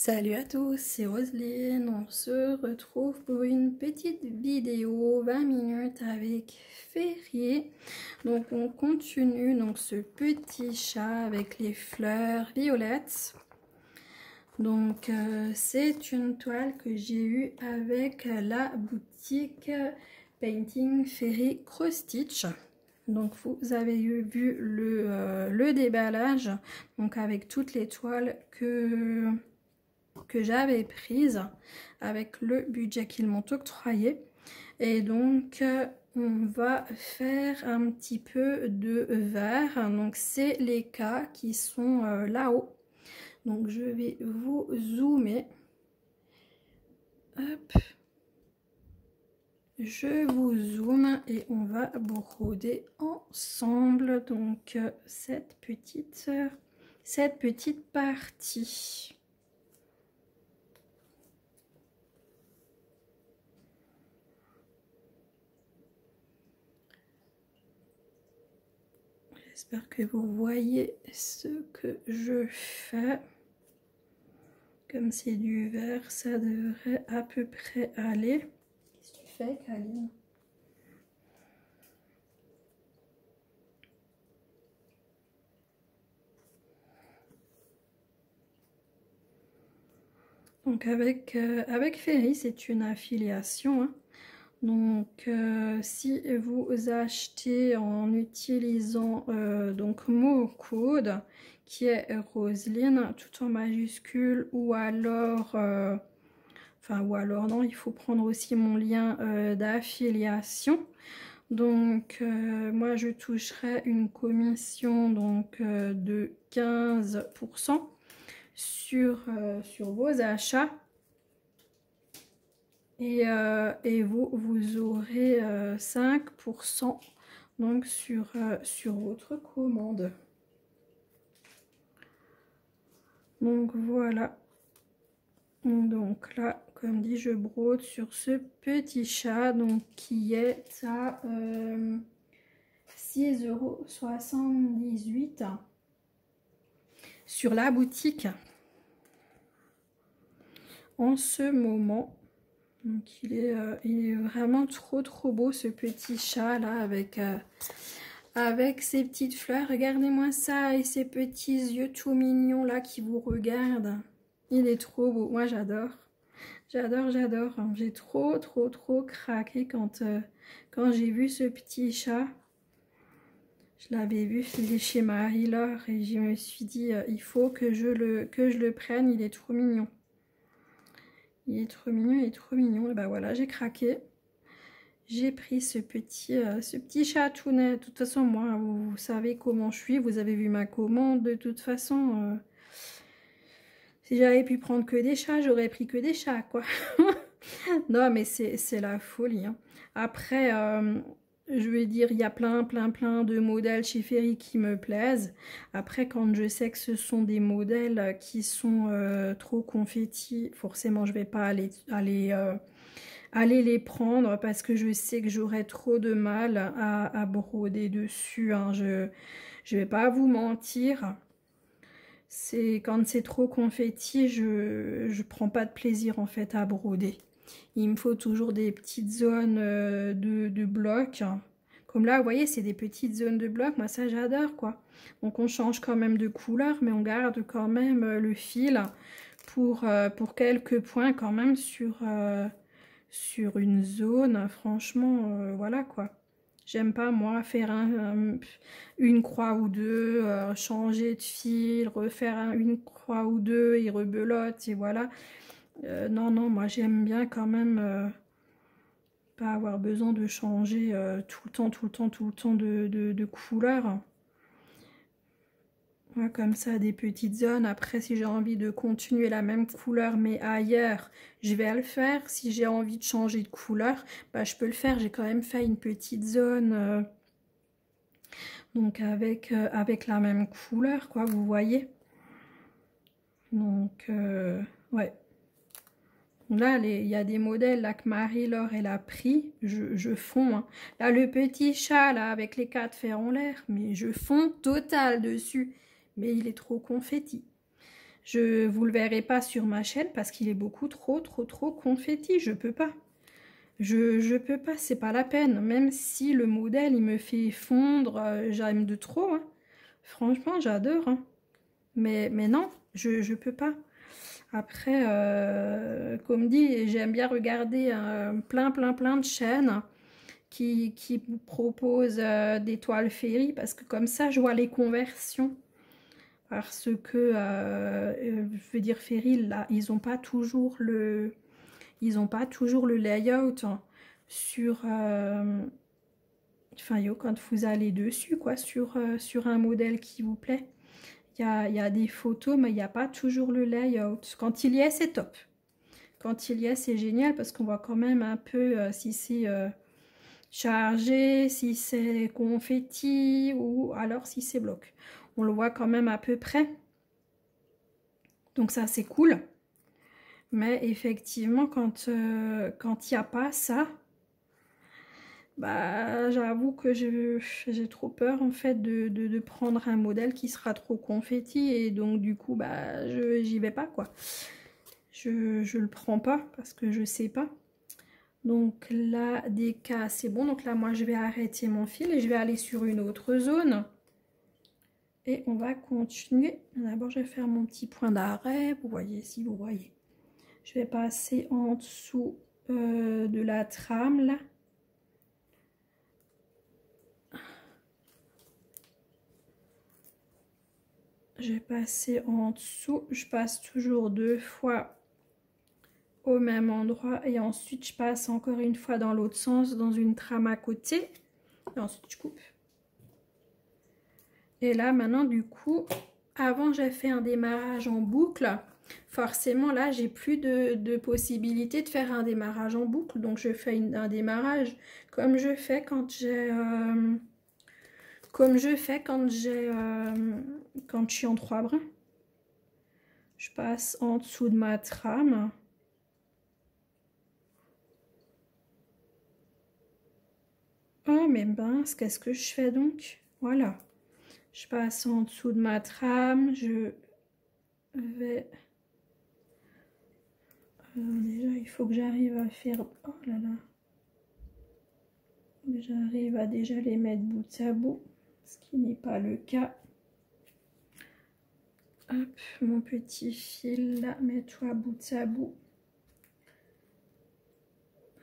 Salut à tous, c'est Roselyne. On se retrouve pour une petite vidéo 20 minutes avec Ferry. Donc on continue ce petit chat avec les fleurs violettes. Donc c'est une toile que j'ai eue avec la boutique Painting Ferry Cross Stitch. Donc vous avez vu le déballage, donc avec toutes les toiles que j'avais prise avec le budget qu'ils m'ont octroyé. Et donc on va faire un petit peu de vert. Donc c'est les cas qui sont là-haut. Donc je vais vous zoomer. Hop. Je vous zoome et on va broder ensemble donc cette petite partie. J'espère que vous voyez ce que je fais. Comme c'est du vert, ça devrait à peu près aller. Qu'est-ce que tu fais, Kaline? Donc avec Ferry, c'est une affiliation, hein. Donc si vous achetez en utilisant donc mon code qui est Roselyne tout en majuscule, ou alors non, il faut prendre aussi mon lien d'affiliation. Donc moi je toucherai une commission donc de 15% sur vos achats. Et vous aurez 5% donc sur votre commande. Donc voilà. Donc là, comme dit, je brode sur ce petit chat donc qui est à 6,78 € sur la boutique en ce moment. Donc il est vraiment trop beau, ce petit chat là avec ses petites fleurs. Regardez-moi ça, et ses petits yeux tout mignons là qui vous regardent. Il est trop beau, moi j'adore. J'adore. J'ai trop craqué quand j'ai vu ce petit chat. Je l'avais vu chez Marie-Laure et je me suis dit il faut que je le prenne, il est trop mignon. Il est trop mignon, et ben voilà, j'ai craqué. J'ai pris ce petit chatounet. De toute façon, moi, vous savez comment je suis, vous avez vu ma commande. De toute façon, si j'avais pu prendre que des chats, j'aurais pris que des chats, quoi. Non, mais c'est la folie, hein. Après, je vais dire, il y a plein de modèles chez Ferry qui me plaisent. Après, quand je sais que ce sont des modèles qui sont trop confettis, forcément, je vais pas aller les prendre parce que je sais que j'aurai trop de mal à broder dessus, hein. Je vais pas vous mentir. Quand c'est trop confetti, je prends pas de plaisir en fait à broder. Il me faut toujours des petites zones de blocs. Comme là, vous voyez, c'est des petites zones de blocs. Moi, ça, j'adore, quoi. Donc, on change quand même de couleur, mais on garde quand même le fil pour quelques points quand même sur une zone. Franchement, voilà, quoi. J'aime pas, moi, faire une croix ou deux, changer de fil, refaire une croix ou deux et rebelote, et voilà. Non, moi j'aime bien quand même pas avoir besoin de changer tout le temps de couleur. Ouais, comme ça, des petites zones. Après, si j'ai envie de continuer la même couleur mais ailleurs, je vais le faire. Si j'ai envie de changer de couleur, bah, je peux le faire. J'ai quand même fait une petite zone donc avec la même couleur, quoi, vous voyez. Donc, ouais. Là, il y a des modèles là, que Marie-Laure elle a pris, je fonds, hein. Là, le petit chat là avec les 4 fers en l'air, mais je fonds total dessus. Mais il est trop confetti. Vous le verrez pas sur ma chaîne parce qu'il est beaucoup trop confetti. Je peux pas. Je peux pas, c'est pas la peine. Même si le modèle, il me fait fondre, j'aime de trop. Hein. Franchement, j'adore. Hein. Mais non, je peux pas. Après, comme dit, j'aime bien regarder plein de chaînes qui vous proposent des toiles Ferry parce que comme ça, je vois les conversions. Parce que, je veux dire, Ferry, là, ils n'ont pas toujours le layout hein, sur... enfin, quand vous allez dessus, quoi, sur un modèle qui vous plaît. Il y a des photos, mais il n'y a pas toujours le layout. Quand il y est, c'est top. Quand il y est, c'est génial parce qu'on voit quand même un peu si c'est chargé, si c'est confetti ou alors si c'est bloc. On le voit quand même à peu près. Donc ça, c'est cool. Mais effectivement, quand il n'y a pas ça, bah, j'avoue que j'ai trop peur en fait de prendre un modèle qui sera trop confetti et donc du coup bah j'y vais pas quoi. Je le prends pas parce que je sais pas. Donc là des cas c'est bon, donc là moi je vais arrêter mon fil et je vais aller sur une autre zone et on va continuer. D'abord je vais faire mon petit point d'arrêt, vous voyez si vous voyez. Je vais passer en dessous de la trame là. Je vais passer en dessous, je passe toujours 2 fois au même endroit et ensuite je passe encore une fois dans l'autre sens dans une trame à côté et ensuite je coupe. Et là maintenant du coup, avant j'ai fait un démarrage en boucle, forcément là j'ai plus de possibilité de faire un démarrage en boucle, donc je fais un démarrage comme je fais quand j'ai... quand je suis en 3 brins. Je passe en dessous de ma trame. Oh mais mince, qu'est-ce que je fais donc? Voilà. Je passe en dessous de ma trame. Je vais... déjà, il faut que j'arrive à faire... Oh là là. J'arrive à déjà les mettre bout à bout. Ce qui n'est pas le cas. Hop, mon petit fil là, mets-toi bout à bout.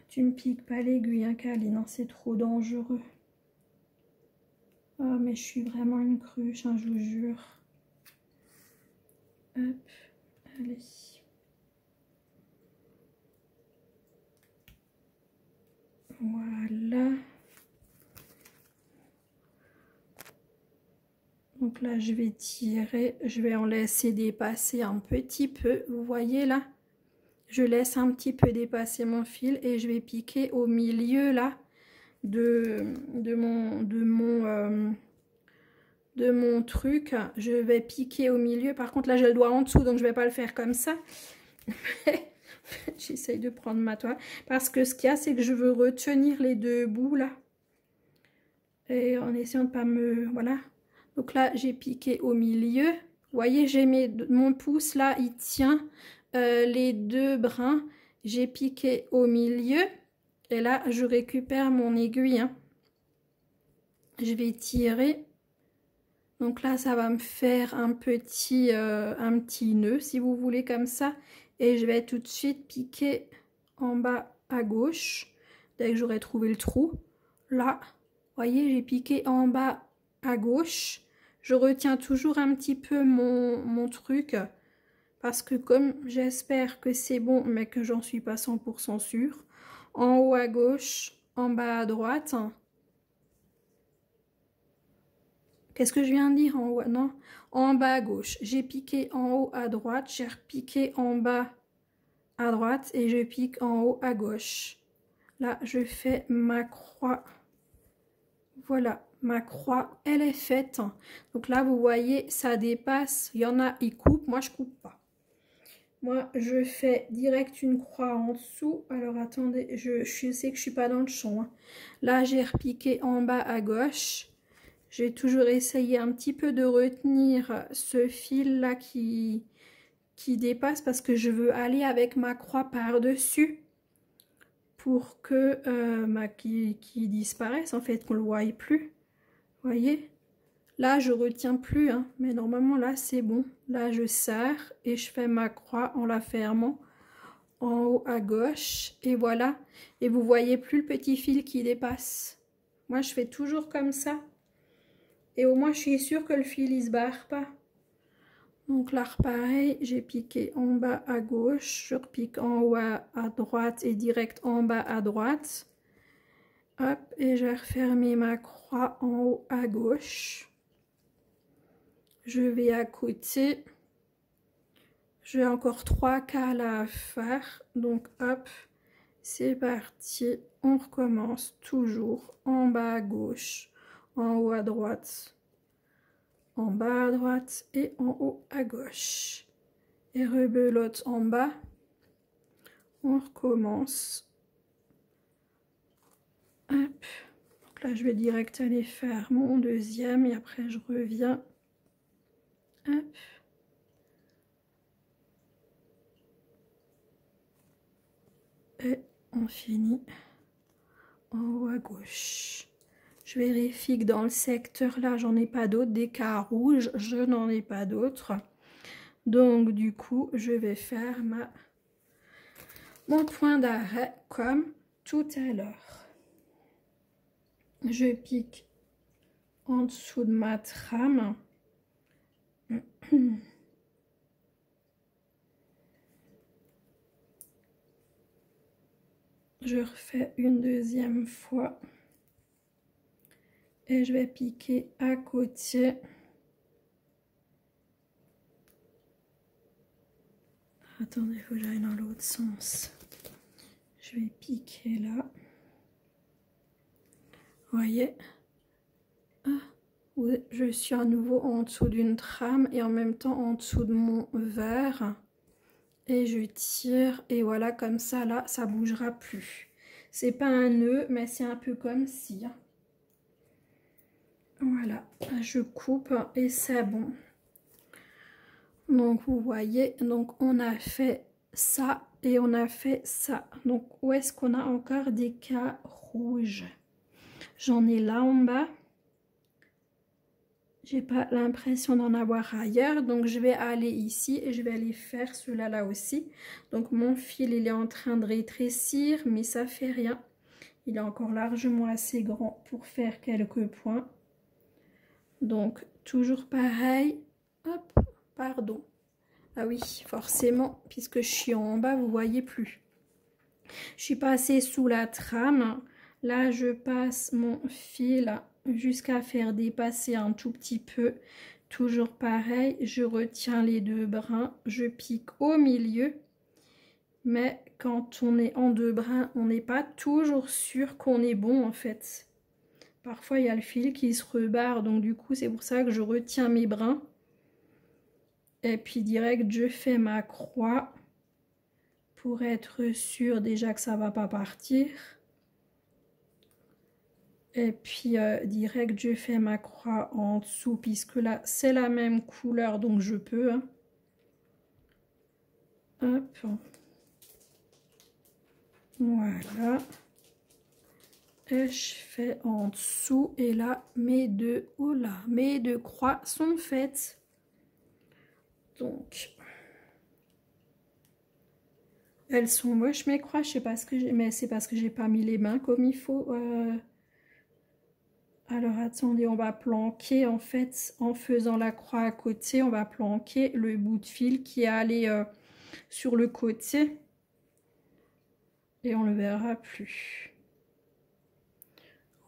Tu me piques pas l'aiguille, hein, Kaline, c'est trop dangereux. Oh, mais je suis vraiment une cruche, hein, je vous jure. Hop, allez. Voilà. Donc là, je vais tirer, je vais en laisser dépasser un petit peu. Vous voyez là? Je laisse un petit peu dépasser mon fil et je vais piquer au milieu là de mon truc. Je vais piquer au milieu. Par contre, là, j'ai le doigt en dessous, donc je vais pas le faire comme ça. J'essaye de prendre ma toile. Parce que ce qu'il y a, c'est que je veux retenir les 2 bouts là. Et en essayant de pas me... Voilà. Donc là, j'ai piqué au milieu. Vous voyez, j'ai mon pouce là, il tient les 2 brins. J'ai piqué au milieu. Et là, je récupère mon aiguille. Hein. Je vais tirer. Donc là, ça va me faire un petit nœud, si vous voulez, comme ça. Et je vais tout de suite piquer en bas à gauche. Dès que j'aurai trouvé le trou. Là, vous voyez, j'ai piqué en bas à gauche. Je retiens toujours un petit peu mon truc. Parce que comme j'espère que c'est bon, mais que j'en suis pas 100% sûre. En haut à gauche, en bas à droite. Qu'est-ce que je viens de dire en haut? Non, en bas à gauche. J'ai piqué en haut à droite, j'ai repiqué en bas à droite et je pique en haut à gauche. Là, je fais ma croix. Voilà, ma croix, elle est faite. Donc là, vous voyez, ça dépasse. Il y en a, ils coupent. Moi, je coupe pas. Moi, je fais direct une croix en dessous. Alors, attendez, je sais que je suis pas dans le champ. Hein. Là, j'ai repiqué en bas à gauche. J'ai toujours essayé un petit peu de retenir ce fil là qui qui dépasse parce que je veux aller avec ma croix par-dessus pour que qui disparaisse en fait, qu'on le voie plus. Voyez? Là, je retiens plus, hein, mais normalement là c'est bon. Là, je serre et je fais ma croix en la fermant en haut à gauche et voilà. Et vous voyez plus le petit fil qui dépasse. Moi, je fais toujours comme ça. Et au moins, je suis sûre que le fil il se barre pas. Donc là, pareil, j'ai piqué en bas à gauche, je repique en haut à droite et direct en bas à droite. Hop, et je vais refermer ma croix en haut à gauche. Je vais à côté. J'ai encore 3 cales à faire. Donc hop, c'est parti. On recommence toujours en bas à gauche, en haut à droite, en bas à droite et en haut à gauche. Et rebelote en bas. On recommence. Hop. Donc là, je vais direct aller faire mon deuxième et après je reviens. Hop. Et on finit en haut à gauche. Je vérifie que dans le secteur là, j'en ai pas d'autres. Des cas rouges, je n'en ai pas d'autres. Donc du coup, je vais faire mon point d'arrêt comme tout à l'heure. Je pique en dessous de ma trame. Je refais une deuxième fois. Et je vais piquer à côté. Attendez, il faut que j'aille dans l'autre sens. Je vais piquer là. Vous voyez? Je suis à nouveau en dessous d'une trame et en même temps en dessous de mon verre. Et je tire et voilà, comme ça là, ça bougera plus. C'est pas un nœud, mais c'est un peu comme si. Voilà, je coupe et c'est bon. Donc vous voyez, donc on a fait ça et on a fait ça. Donc où est-ce qu'on a encore des cas rouges? J'en ai là en bas. J'ai pas l'impression d'en avoir ailleurs, donc je vais aller ici et je vais aller faire cela là aussi. Donc mon fil il est en train de rétrécir, mais ça fait rien. Il est encore largement assez grand pour faire quelques points. Donc toujours pareil. Hop, pardon. Ah oui, forcément, puisque je suis en bas, vous voyez plus. Je suis passée sous la trame. Là, je passe mon fil jusqu'à faire dépasser un tout petit peu. Toujours pareil, je retiens les deux brins, je pique au milieu. Mais quand on est en deux brins, on n'est pas toujours sûr qu'on est bon en fait. Parfois, il y a le fil qui se rebarre, donc du coup, c'est pour ça que je retiens mes brins. Et puis direct, je fais ma croix pour être sûr déjà que ça va pas partir. Et puis direct, je fais ma croix en dessous puisque là, c'est la même couleur, donc je peux. Hein. Hop. Voilà. Et je fais en dessous et là, mes deux croix sont faites. Donc, elles sont moches mes croix, je sais pas ce que j'ai, mais c'est parce que j'ai pas mis les mains comme il faut. Alors attendez, on va planquer en fait, en faisant la croix à côté, on va planquer le bout de fil qui est allé sur le côté. Et on le verra plus.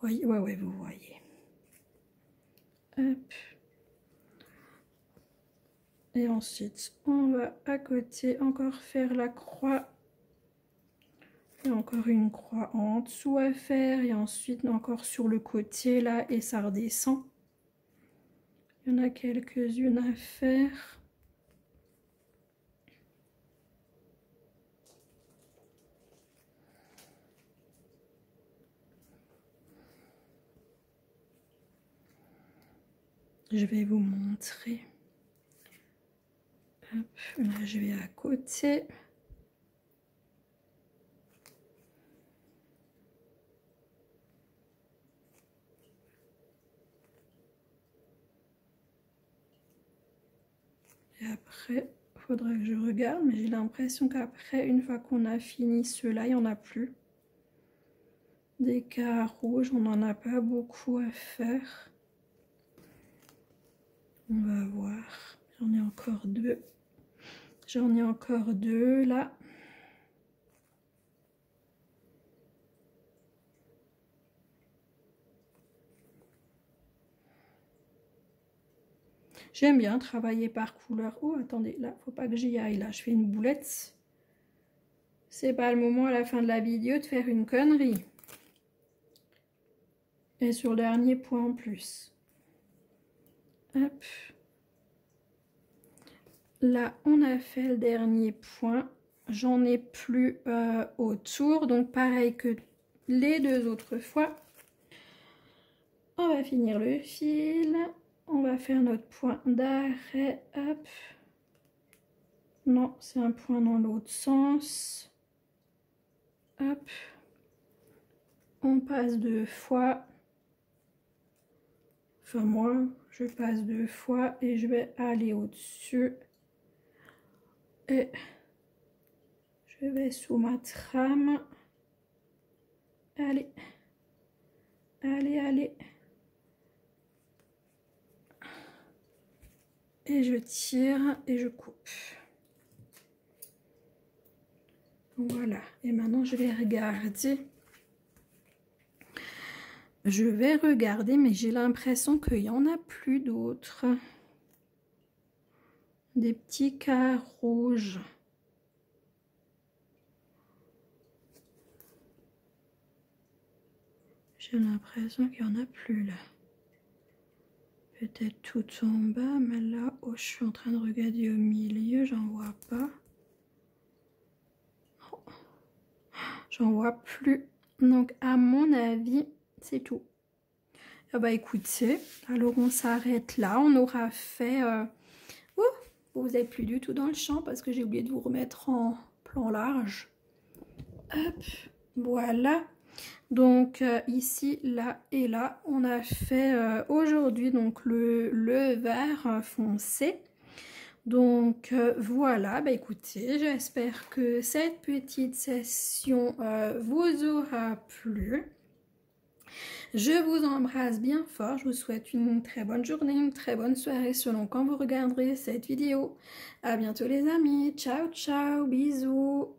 Oui, ouais, vous voyez. Hop. Et ensuite, on va à côté encore faire la croix. Et encore une croix en dessous à faire. Et ensuite, encore sur le côté là. Et ça redescend. Il y en a quelques-unes à faire. Je vais vous montrer. Hop, là, je vais à côté. Et après, il faudra que je regarde, mais j'ai l'impression qu'après, une fois qu'on a fini ceux-là, il n'y en a plus. Des cas rouges, on n'en a pas beaucoup à faire. On va voir. J'en ai encore deux. J'en ai encore deux là. J'aime bien travailler par couleur. Oh, attendez, là, faut pas que j'y aille. Là, je fais une boulette. C'est pas le moment à la fin de la vidéo de faire une connerie. Et sur le dernier point en plus. Hop. Là, on a fait le dernier point. J'en ai plus autour. Donc, pareil que les deux autres fois. On va finir le fil. On va faire notre point d'arrêt. Hop. Non, c'est un point dans l'autre sens. Hop. On passe 2 fois. Enfin, moi, je passe 2 fois et je vais aller au-dessus. Et je vais sous ma trame. Allez. Allez, allez. Et je tire et je coupe. Voilà. Et maintenant, je vais regarder. Je vais regarder, mais j'ai l'impression qu'il n'y en a plus d'autres. Des petits cas rouges. J'ai l'impression qu'il n'y en a plus là. Peut-être tout en bas, mais là, oh, je suis en train de regarder au milieu, j'en vois pas. Oh, j'en vois plus. Donc, à mon avis, c'est tout. Ah bah écoutez, alors on s'arrête là. On aura fait... vous n'êtes plus du tout dans le champ parce que j'ai oublié de vous remettre en plan large. Hop, voilà. Donc ici, là et là, on a fait aujourd'hui donc le vert foncé. Donc voilà, bah écoutez, j'espère que cette petite session vous aura plu. Je vous embrasse bien fort, je vous souhaite une très bonne journée, une très bonne soirée selon quand vous regarderez cette vidéo. À bientôt les amis, ciao ciao, bisous.